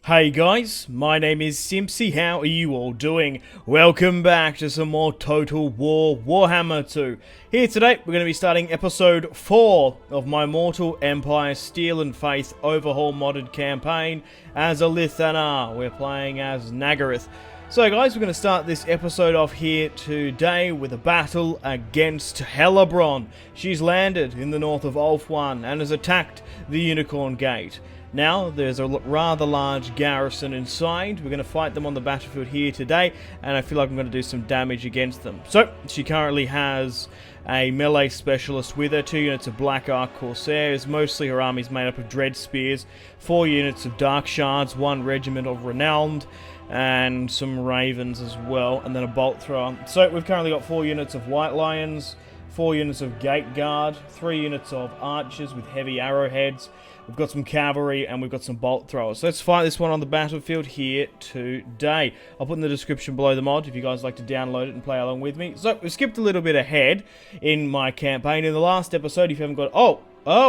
Hey guys, my name is Simpzy. How are you all doing? Welcome back to some more Total War Warhammer 2. Here today, we're going to be starting episode 4 of my Mortal Empire Steel and Faith Overhaul modded campaign as Alith Anar. We're playing as Nagarythe. So guys, we're going to start this episode off here today with a battle against HELLEBRON. She's landed in the north of Ulthuan and has attacked the Unicorn Gate. Now, there's a rather large garrison inside. We're going to fight them on the battlefield here today, and I feel like I'm going to do some damage against them. So, she currently has a melee specialist with her, 2 units of Black Ark Corsairs. Mostly her army is made up of Dread Spears, 4 units of Dark Shards, 1 regiment of Renowned, and some Ravens as well, and then a Bolt Thrower. So, we've currently got 4 units of White Lions, 4 units of Gate Guard, 3 units of Archers with heavy arrowheads. We've got some cavalry and we've got some bolt throwers. So let's fight this one on the battlefield here today. I'll put in the description below the mod if you guys like to download it and play along with me. So we skipped a little bit ahead in my campaign. In the last episode, if you haven't got... Oh,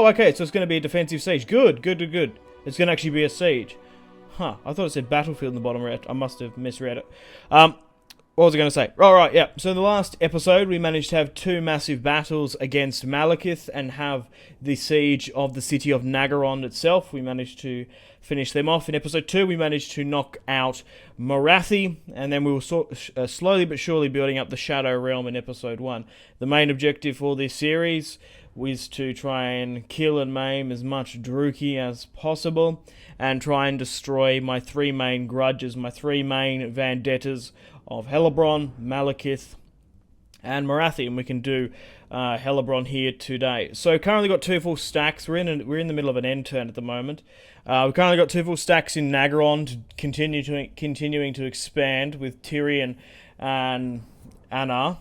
okay, so it's going to be a defensive siege. Good. It's going to actually be a siege. Huh, I thought it said battlefield in the bottom right. I must have misread it. What was I going to say? Alright, yeah. So in the last episode, we managed to have 2 massive battles against Nagarythe and have the siege of the city of Nagarythe itself. We managed to finish them off. In episode 2, we managed to knock out Nagarythe, and then we were slowly but surely building up the Shadow Realm in episode 1. The main objective for this series was to try and kill and maim as much Druki as possible, and try and destroy my 3 main grudges, my 3 main vendettas of HELLEBRON, Nagarythe, and Nagarythe, and we can do HELLEBRON here today. So currently got 2 full stacks. We're in the middle of an end turn at the moment. We've currently got 2 full stacks in Nagarythe, continuing to expand with Tyrion and Anar.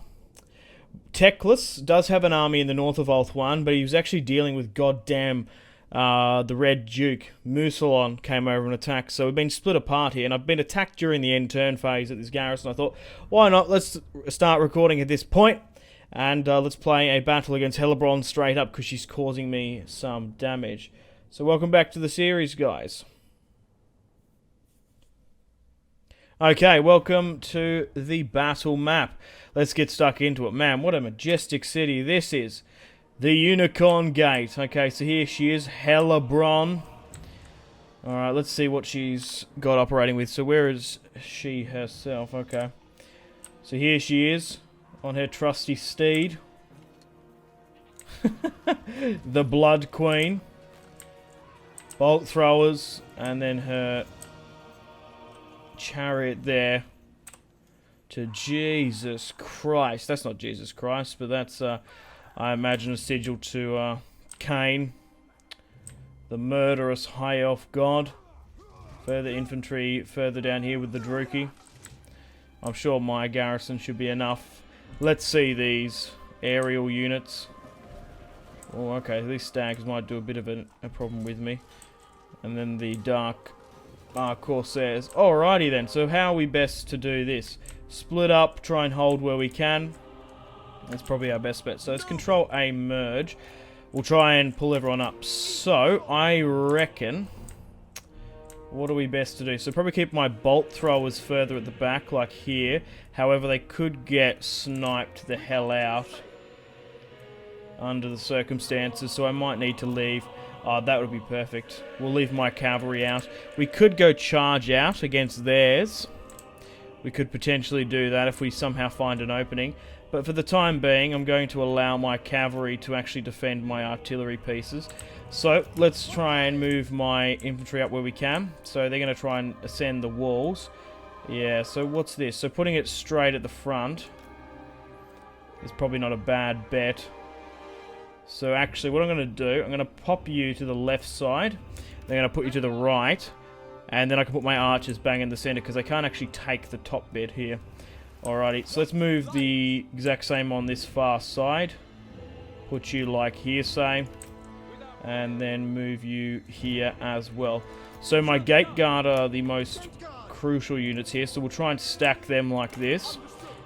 Teclis does have an army in the north of Ulthuan, but he was actually dealing with goddamn the Red Duke. Musalon came over and attacked, so we've been split apart here, and I've been attacked during the end turn phase at this garrison. I thought, why not? Let's start recording at this point, and let's play a battle against HELLEBRON straight up, because she's causing me some damage. So welcome back to the series, guys. Okay, welcome to the battle map. Let's get stuck into it. Man, what a majestic city this is. The Unicorn Gate. Okay, so here she is, HELLEBRON. Alright, let's see what she's got operating with. So where is she herself? Okay. So here she is, on her trusty steed. The Blood Queen. Bolt throwers, and then her chariot there. To Jesus Christ. That's not Jesus Christ, but that's... I imagine a sigil to Cain, the murderous high elf god. Further infantry further down here with the Druki. I'm sure my garrison should be enough. Let's see these aerial units. Oh, okay, these stags might do a bit of a problem with me. And then the dark Corsairs. Alrighty then, so how are we best to do this? Split up, try and hold where we can. That's probably our best bet. So let's control A merge. We'll try and pull everyone up. So I reckon, what are we best to do? So probably keep my bolt throwers further at the back, like here. However, they could get sniped the hell out under the circumstances. So I might need to leave. Oh, that would be perfect. We'll leave my cavalry out. We could go charge out against theirs. We could potentially do that if we somehow find an opening. But for the time being, I'm going to allow my cavalry to actually defend my artillery pieces. So, let's try and move my infantry up where we can. So, they're going to try and ascend the walls. Yeah, so what's this? So, putting it straight at the front is probably not a bad bet. So, actually, what I'm going to do, I'm going to pop you to the left side. They're going to put you to the right. And then I can put my archers bang in the center, because they can't actually take the top bit here. Alrighty, so let's move the exact same on this far side. Put you like here, say. And then move you here as well. So my gate guard are the most crucial units here. So we'll try and stack them like this.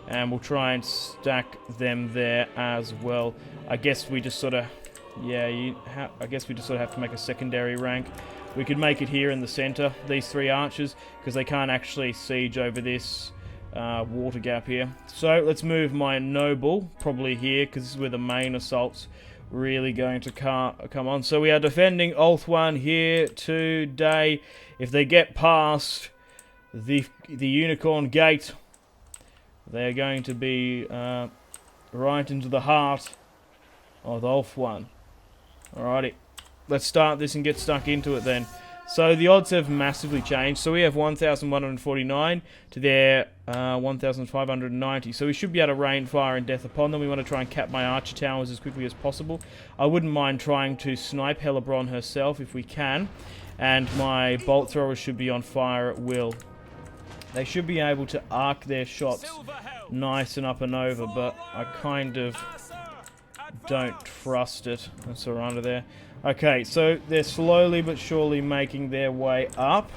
And we'll try and stack them there as well. I guess we just sort of... Yeah, I guess we just sort of have to make a secondary rank We could make it here in the center, these 3 archers, because they can't actually siege over this water gap here. So let's move my noble probably here, because this is where the main assault's really going to come on. So we are defending Ulthuan here today. If they get past the Unicorn Gate, they're going to be right into the heart of Ulthuan. Alrighty, let's start this and get stuck into it then. So the odds have massively changed. So we have 1,149 to their 1,590. So we should be able to rain fire and death upon them. We want to try and cap my archer towers as quickly as possible. I wouldn't mind trying to snipe HELLEBRON herself if we can. And my bolt throwers should be on fire at will. They should be able to arc their shots nice and up and over, but I kind of don't trust it. That's a runner there. Okay, so they're slowly but surely making their way up.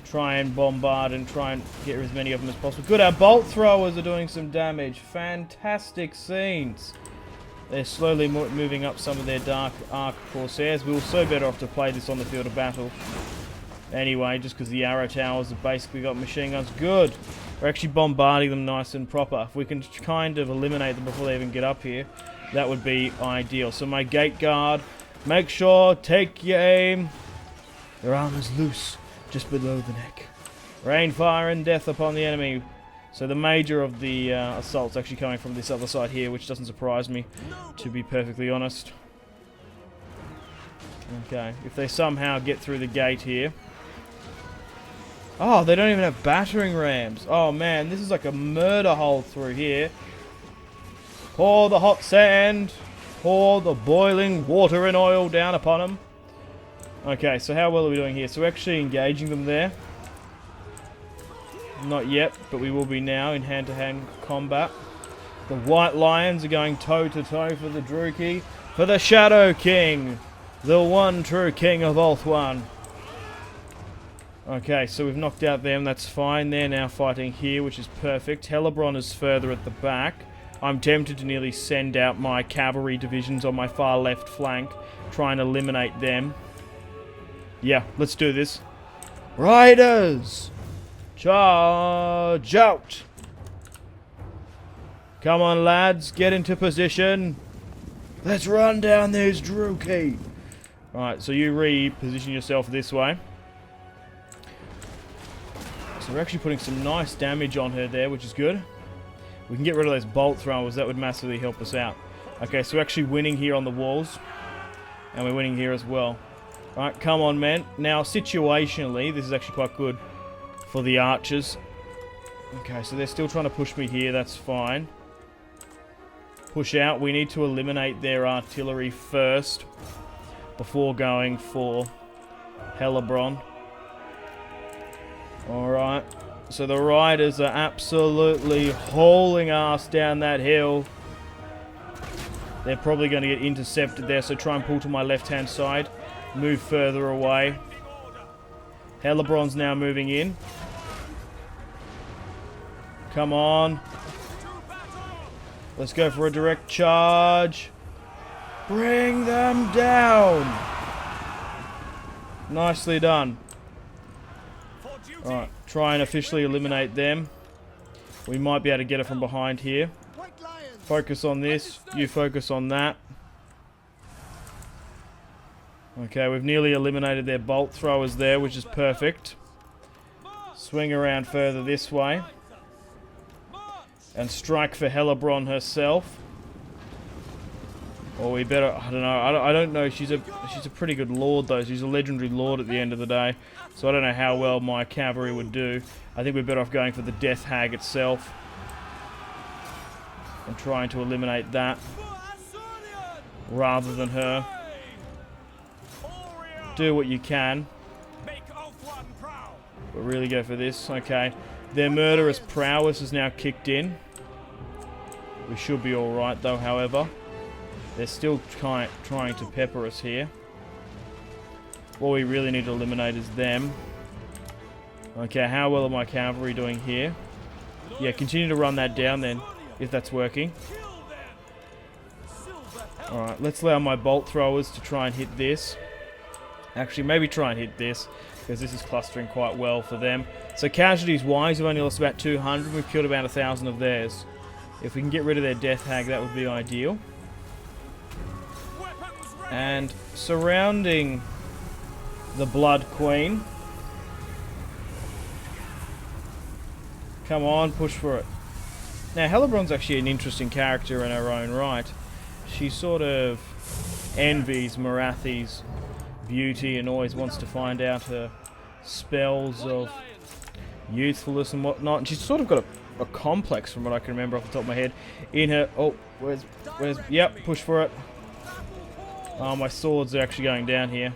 Try and bombard and try and get as many of them as possible. Good, our bolt throwers are doing some damage. Fantastic scenes. They're slowly moving up some of their Dark Arc Corsairs. We were so better off to play this on the field of battle. Anyway, just because the arrow towers have basically got machine guns. Good. We're actually bombarding them nice and proper. If we can kind of eliminate them before they even get up here, that would be ideal. So my gate guard, make sure, take your aim. Their armor's loose, just below the neck. Rain fire and death upon the enemy. So the major of the assault's actually coming from this other side here, which doesn't surprise me, to be perfectly honest. Okay, if they somehow get through the gate here. Oh, they don't even have battering rams. Oh man, this is like a murder hole through here. Pour the hot sand. Pour the boiling water and oil down upon them. Okay, so how well are we doing here? So we're actually engaging them there. Not yet, but we will be now in hand-to-hand combat. The White Lions are going toe-to-toe for the Druki. For the Shadow King. The one true king of Ulthuan. Okay, so we've knocked out them, that's fine. They're now fighting here, which is perfect. HELLEBRON is further at the back. I'm tempted to nearly send out my cavalry divisions on my far left flank, try and eliminate them. Yeah, let's do this. Riders! Charge out! Come on, lads, get into position. Let's run down these Druki. Right, so you reposition yourself this way. So we're actually putting some nice damage on her there, which is good. We can get rid of those bolt throwers. That would massively help us out. Okay, so we're actually winning here on the walls. And we're winning here as well. Right, come on, man. Now, situationally, this is actually quite good for the archers. Okay, so they're still trying to push me here. That's fine. Push out. We need to eliminate their artillery first before going for HELLEBRON. Alright, so the riders are absolutely hauling ass down that hill. They're probably going to get intercepted there, so try and pull to my left-hand side. Move further away. HELLEBRON's now moving in. Come on. Let's go for a direct charge. Bring them down. Nicely done. Alright, try and officially eliminate them. We might be able to get it from behind here. Focus on this. You focus on that. Okay, we've nearly eliminated their bolt throwers there, which is perfect. Swing around further this way. And strike for HELLEBRON herself. Or we better, I don't know. I don't know. She's a pretty good lord though. She's a legendary lord at the end of the day. So I don't know how well my cavalry would do. I think we're better off going for the Death Hag itself. And trying to eliminate that. Rather than her. Do what you can. But really go for this. Okay. Their murderous prowess is now kicked in. We should be alright though, however. They're still trying to pepper us here. What we really need to eliminate is them. Okay, how well are my cavalry doing here? Yeah, continue to run that down then, if that's working. Alright, let's allow my bolt throwers to try and hit this. Actually, maybe try and hit this, because this is clustering quite well for them. So casualties-wise, we've only lost about 200. We've killed about 1,000 of theirs. If we can get rid of their Death Hag, that would be ideal. And surrounding the Blood Queen. Come on, push for it. Now, HELLEBRON's actually an interesting character in her own right. She sort of envies Nagarythe's beauty and always wants to find out her spells of youthfulness and whatnot. And she's sort of got a complex, from what I can remember off the top of my head, in her... Oh, where's... Yep, push for it. Oh, my swords are actually going down here.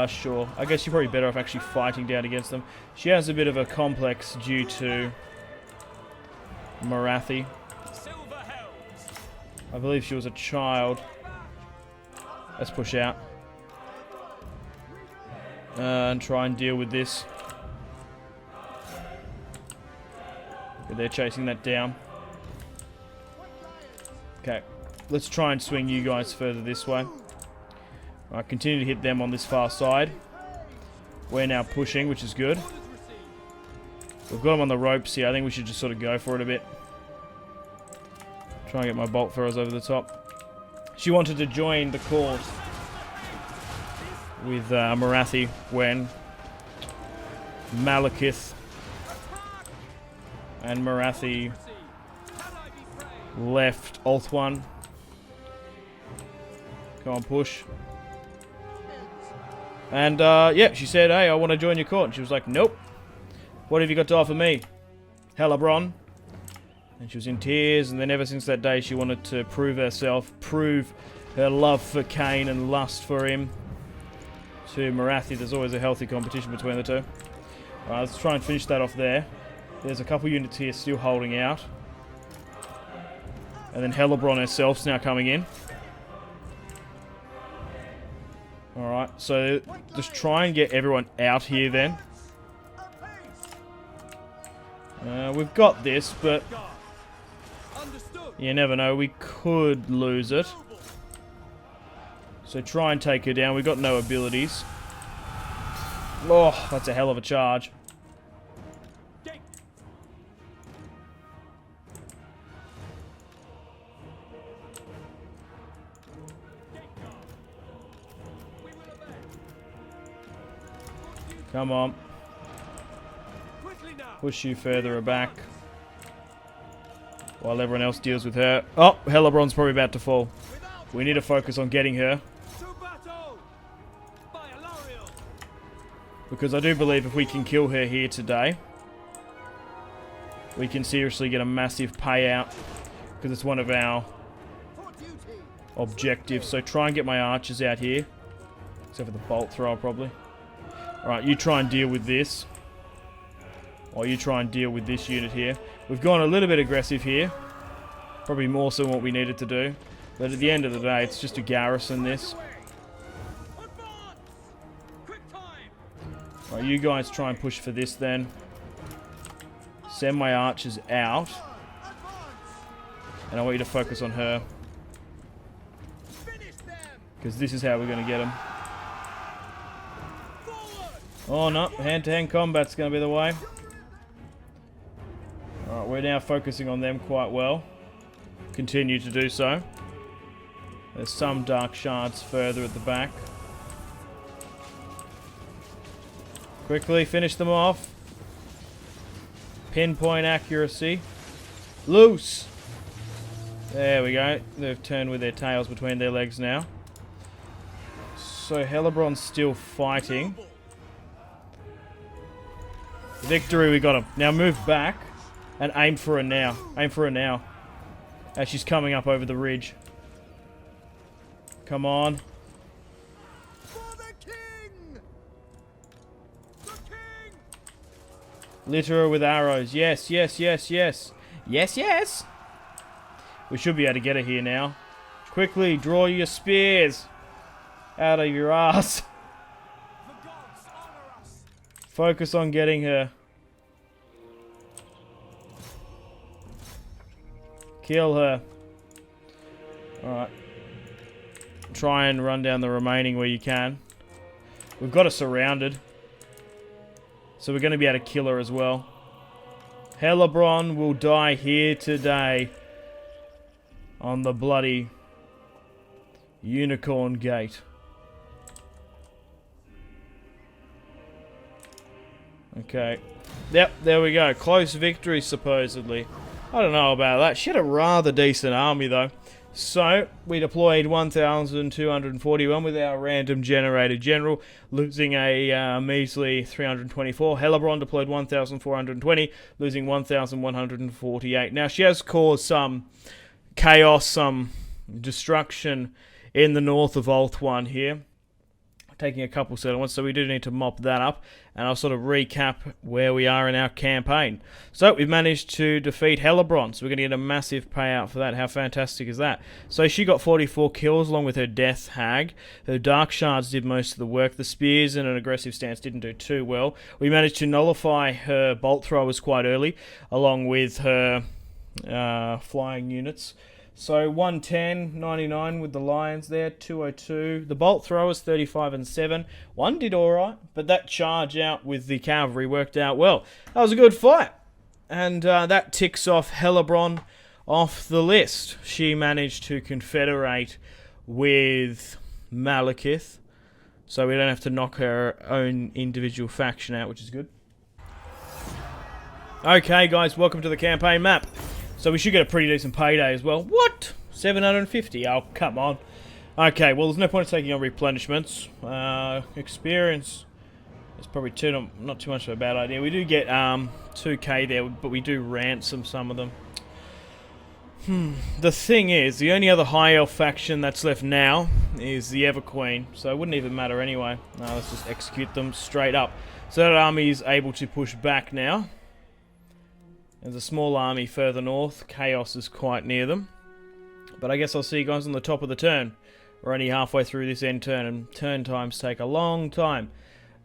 Sure. I guess you're probably better off actually fighting down against them. She has a bit of a complex due to Nagarythe. I believe she was a child. Let's push out. And try and deal with this. But they're chasing that down. Okay. Let's try and swing you guys further this way. Alright, continue to hit them on this far side. We're now pushing, which is good. We've got them on the ropes here. I think we should just sort of go for it a bit. Try and get my bolt throwers over the top. She wanted to join the cause with Nagarythe when Alith and Nagarythe left Ulthuan. Come on, push. And yeah, she said, hey, I want to join your court. And she was like, nope. What have you got to offer me? HELLEBRON. And she was in tears, and then ever since that day she wanted to prove herself, prove her love for Cain and lust for him to Nagarythe. There's always a healthy competition between the two. Alright, let's try and finish that off there. There's a couple units here still holding out. And then HELLEBRON herself's now coming in. Alright, so just try and get everyone out here then. We've got this, but you never know, we could lose it. So try and take her down. We've got no abilities. Oh, that's a hell of a charge. Come on. Push you further back. While everyone else deals with her. Oh, HELLEBRON's probably about to fall. We need to focus on getting her. Because I do believe if we can kill her here today, we can seriously get a massive payout. Because it's one of our objectives. So try and get my archers out here. Except for the bolt thrower, probably. Alright, you try and deal with this. While you try and deal with this unit here. We've gone a little bit aggressive here. Probably more so than what we needed to do. But at the end of the day, it's just to garrison this. Right, you guys try and push for this then. Send my archers out. And I want you to focus on her. Because this is how we're going to get them. Oh no, hand-to-hand combat's going to be the way. Alright, we're now focusing on them quite well. Continue to do so. There's some dark shards further at the back. Quickly finish them off. Pinpoint accuracy. Loose! There we go. They've turned with their tails between their legs now. So HELLEBRON's still fighting. Victory, we got him. Now move back and aim for her now. Aim for her now. As she's coming up over the ridge. Come on. For the king! The king! Litter her with arrows. Yes, yes, yes, yes. Yes, yes! We should be able to get her here now. Quickly, draw your spears out of your ass. The gods honor us! Focus on getting her. Kill her. Alright. try and run down the remaining where you can. We've got her surrounded. So we're going to be able to kill her as well. HELLEBRON will die here today. On the bloody Unicorn Gate. Okay. Yep, there we go. Close victory, supposedly. I don't know about that. She had a rather decent army, though. So, we deployed 1,241 with our random generated general, losing a measly 324. HELLEBRON deployed 1,420, losing 1,148. Now, she has caused some chaos, some destruction in the north of Alith Anar here. Taking a couple settlements, so we do need to mop that up, and I'll sort of recap where we are in our campaign. So we've managed to defeat HELLEBRON, so we're going to get a massive payout for that. How fantastic is that? So she got 44 kills along with her Death Hag. Her Dark Shards did most of the work. The Spears in an aggressive stance didn't do too well. We managed to nullify her Bolt Throwers quite early, along with her flying units. So 110, 99 with the Lions there, 202. The Bolt Throwers 35 and 7. One did alright, but that charge out with the cavalry worked out well. That was a good fight. And that ticks off HELLEBRON off the list. She managed to confederate with Nagarythe, so we don't have to knock her own individual faction out, which is good. Okay guys, welcome to the campaign map. So we should get a pretty decent payday as well. What? 750? Oh, come on. Okay, well, there's no point in taking on replenishments. Experience is probably not too much of a bad idea. We do get 2k there, but we do ransom some of them. The thing is, the only other high elf faction that's left now is the Everqueen, so it wouldn't even matter anyway. Let's just execute them straight up. So that army is able to push back now. There's a small army further north. Chaos is quite near them. But I guess I'll see you guys on the top of the turn. We're only halfway through this end turn, and turn times take a long time.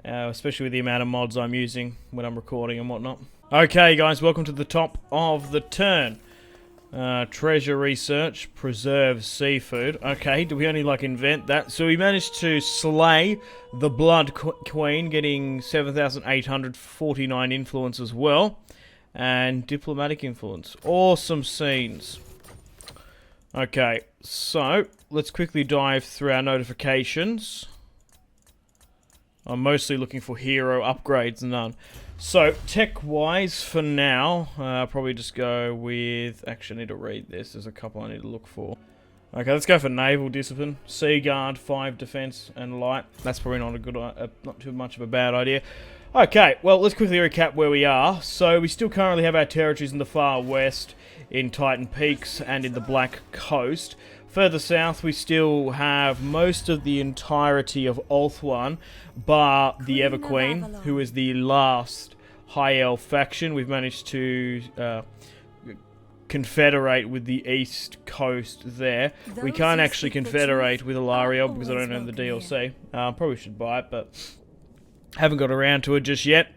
Especially with the amount of mods I'm using when I'm recording and whatnot. Okay guys, welcome to the top of the turn. Treasure research, preserve seafood. Okay, do we only invent that? So we managed to slay the Blood Queen, getting 7,849 influence as well. And diplomatic influence. Awesome scenes. Okay, so let's quickly dive through our notifications. I'm mostly looking for hero upgrades, none. So, tech-wise, for now, probably just go with... Actually, I need to read this. There's a couple I need to look for. Okay, let's go for Naval Discipline. Sea Guard, 5 Defense, and Light. That's probably not a good, not too much of a bad idea. Okay, well, let's quickly recap where we are. So, we still currently have our territories in the far west, in Titan Peaks, and in the Black Coast. Further south, we still have most of the entirety of Alith Anar, bar the Everqueen, who is the last High Elf faction. We've managed to confederate with the East Coast there. We can't actually confederate with Ilariel because I don't own the DLC. Probably should buy it, but haven't got around to it just yet.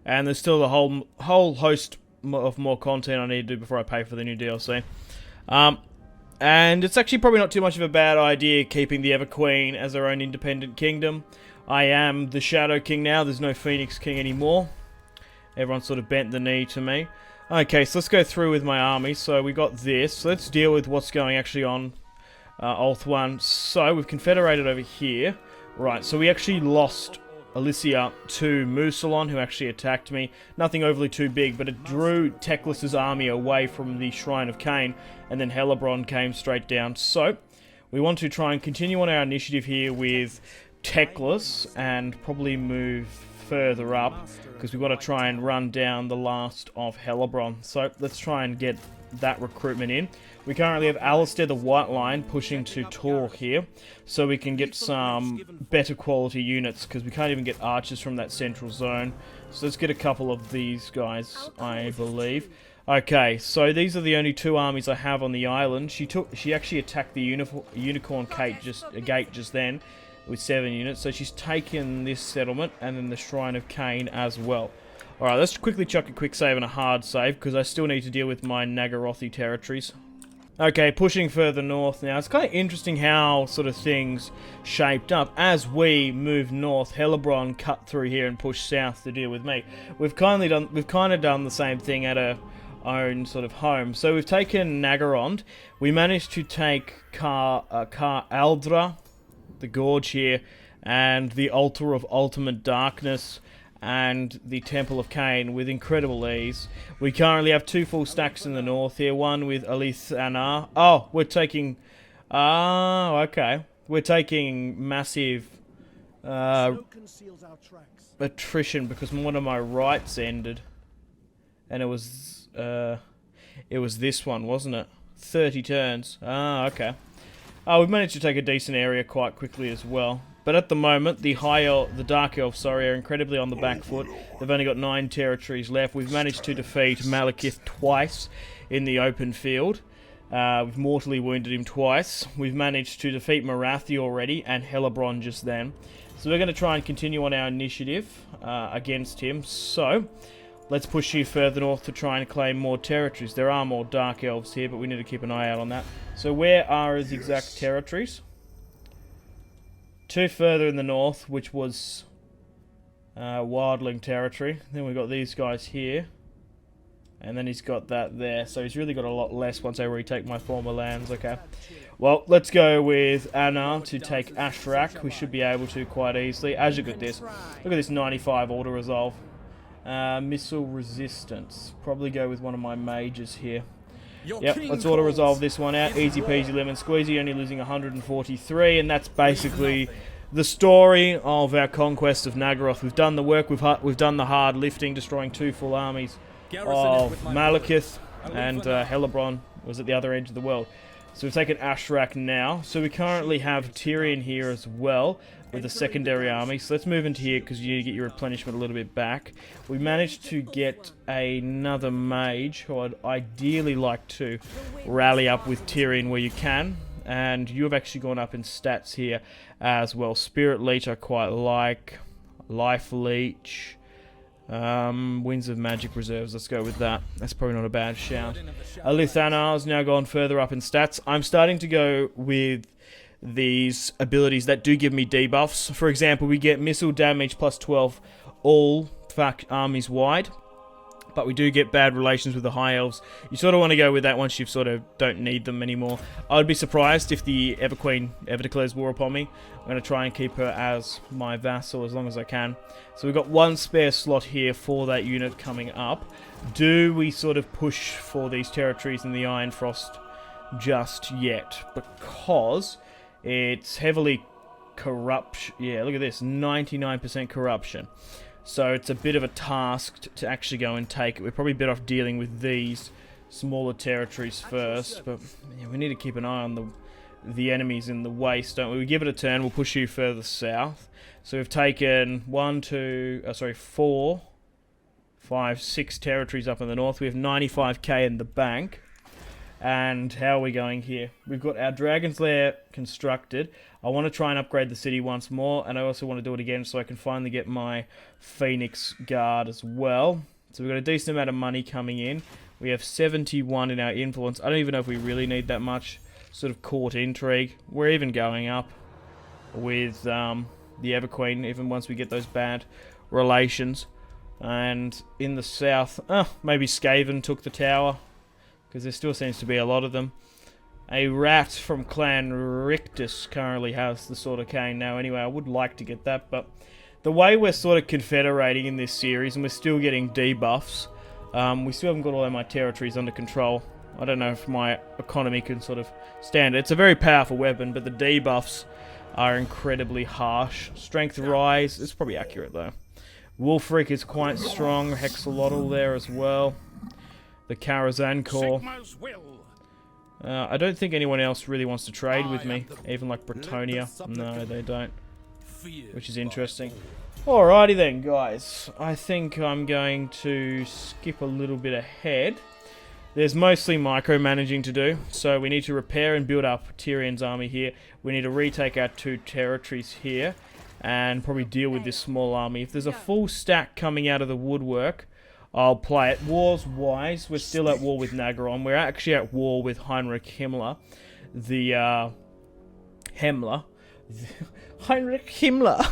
And there's still a whole host of more content I need to do before I pay for the new DLC. And it's actually probably not too much of a bad idea keeping the Everqueen as our own independent kingdom. I am the Shadow King now. There's no Phoenix King anymore. Everyone sort of bent the knee to me. Okay, so let's go through with my army. So we got this. So let's deal with what's going actually on Alith Anar. So we've confederated over here. Right, so we actually lost Alicia to Musalon, who actually attacked me. Nothing overly too big, but it drew Teclis's army away from the Shrine of Cain, and then HELLEBRON came straight down. So we want to try and continue on our initiative here with Teclis, and probably move further up, because we've got to try and run down the last of HELLEBRON. So let's try and get that recruitment in. We currently have Alistair the White Lion pushing to Tor here, so we can get some better quality units, because we can't even get archers from that central zone. So let's get a couple of these guys, I believe. Okay, so these are the only two armies I have on the island. She actually attacked the Unicorn Gate just then with 7 units, so she's taken this settlement and then the Shrine of Cain as well. Alright, let's quickly chuck a quick save and a hard save, because I still need to deal with my Nagarythe territories. Okay, pushing further north now. It's kind of interesting how sort of things shaped up. As we move north, HELLEBRON cut through here and pushed south to deal with me. We've kind of done the same thing at our own sort of home. So we've taken Nagarythe. We managed to take Car Aldra, the gorge here, and the Altar of Ultimate Darkness, and the Temple of Cain with incredible ease. We currently have 2 full stacks in the north here, one with Alith Anar. Oh, we're taking... Oh, okay. We're taking massive attrition because one of my rights ended. And it was this one, wasn't it? 30 turns. Ah, okay. Oh, we've managed to take a decent area quite quickly as well. But at the moment, the Dark Elves, are incredibly on the back foot. They've only got 9 territories left. We've managed to defeat Nagarythe twice in the open field. We've mortally wounded him twice. We've managed to defeat Nagarythe already, and HELLEBRON just then. So we're going to try and continue on our initiative against him. So, let's push you further north to try and claim more territories. There are more Dark Elves here, but we need to keep an eye out on that. So where are his exact territories? 2 further in the north, which was Wildling territory. Then we've got these guys here. And then he's got that there. So he's really got a lot less once I retake my former lands. Okay. Well, let's go with Anar to take Ashrak. We should be able to quite easily. As you look at this. Look at this 95 auto-resolve. Missile resistance. Probably go with one of my mages here. Yep, let's auto-resolve this one out. Easy peasy lemon squeezy, only losing 143, and that's basically the story of our conquest of Nagarythe. We've done the work, we've done the hard lifting, destroying 2 full armies of Nagarythe, and HELLEBRON was at the other edge of the world. So we've taken Ashrak now. So we currently have Tyrion here as well, with a secondary army. So let's move into here because you need to get your replenishment a little bit back. We managed to get another mage who I'd ideally like to rally up with Tyrion where you can. And you have actually gone up in stats here as well. Spirit Leech I quite like. Life Leech. Winds of Magic Reserves, let's go with that. That's probably not a bad shout. Alith Anar has now gone further up in stats. I'm starting to go with these abilities that do give me debuffs. For example, we get missile damage plus 12 all armies wide. But we do get bad relations with the High Elves. You sort of want to go with that once you sort of don't need them anymore. I would be surprised if the Everqueen ever declares war upon me. I'm going to try and keep her as my vassal as long as I can. So we've got 1 spare slot here for that unit coming up. Do we sort of push for these territories in the Iron Frost just yet? Because it's heavily corruption. Yeah, look at this. 99% corruption. So it's a bit of a task to actually go and take it. We're probably better off dealing with these smaller territories first. But yeah, we need to keep an eye on the enemies in the waste, don't we? We give it a turn. We'll push you further south. So we've taken 4, 5, 6 territories up in the north. We have 95k in the bank. And how are we going here? We've got our Dragon's Lair constructed. I want to try and upgrade the city once more, and I also want to do it again so I can finally get my Phoenix Guard as well. So we've got a decent amount of money coming in. We have 71 in our influence. I don't even know if we really need that much sort of court intrigue. We're even going up with the Everqueen, even once we get those bad relations. And in the south, maybe Skaven took the tower, because there still seems to be a lot of them. A rat from Clan Rictus currently has the Sword of Cain now. Anyway, I would like to get that, but the way we're sort of confederating in this series, and we're still getting debuffs, we still haven't got all of my territories under control. I don't know if my economy can sort of stand it. It's a very powerful weapon, but the debuffs are incredibly harsh. Strength Rise, it's probably accurate though. Wolfric is quite strong. Hexalotl there as well. The Karazhan Core. I don't think anyone else really wants to trade with me, even like Bretonia. No, they don't, which is interesting. Alrighty then, guys. I think I'm going to skip a little bit ahead. There's mostly micromanaging to do, so we need to repair and build up Tyrion's army here. We need to retake our 2 territories here, and probably deal with this small army. If there's a full stack coming out of the woodwork, I'll play it. Wars-wise, we're still at war with Nagarythe. We're actually at war with Heinrich Himmler. Heinrich Himmler!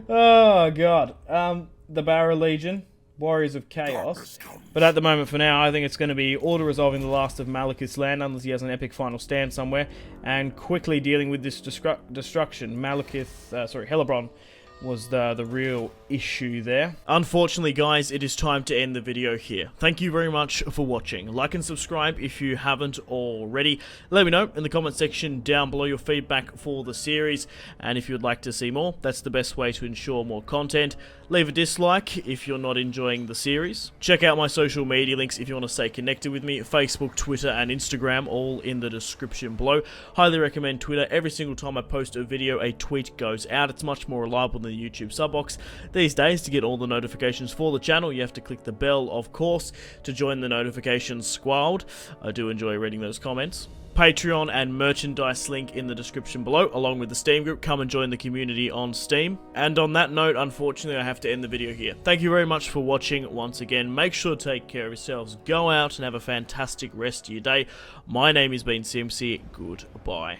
Oh, God. The Barra Legion. Warriors of Chaos. But at the moment, for now, I think it's going to be order resolving the last of Malekith's land, unless he has an epic final stand somewhere, and quickly dealing with this destruction. HELLEBRON was the real issue there. Unfortunately, guys, it is time to end the video here. Thank you very much for watching. Like and subscribe if you haven't already. Let me know in the comment section down below your feedback for the series, and if you'd like to see more, that's the best way to ensure more content. Leave a dislike if you're not enjoying the series. Check out my social media links if you want to stay connected with me. Facebook, Twitter, and Instagram, all in the description below. Highly recommend Twitter. Every single time I post a video, a tweet goes out. It's much more reliable than the YouTube sub box. These days, to get all the notifications for the channel, you have to click the bell, of course, to join the notifications squad. I do enjoy reading those comments. Patreon and merchandise link in the description below, along with the Steam group. Come and join the community on Steam. And on that note, unfortunately, I have to end the video here. Thank you very much for watching once again. Make sure to take care of yourselves. Go out and have a fantastic rest of your day. My name has been Simpzy. Goodbye.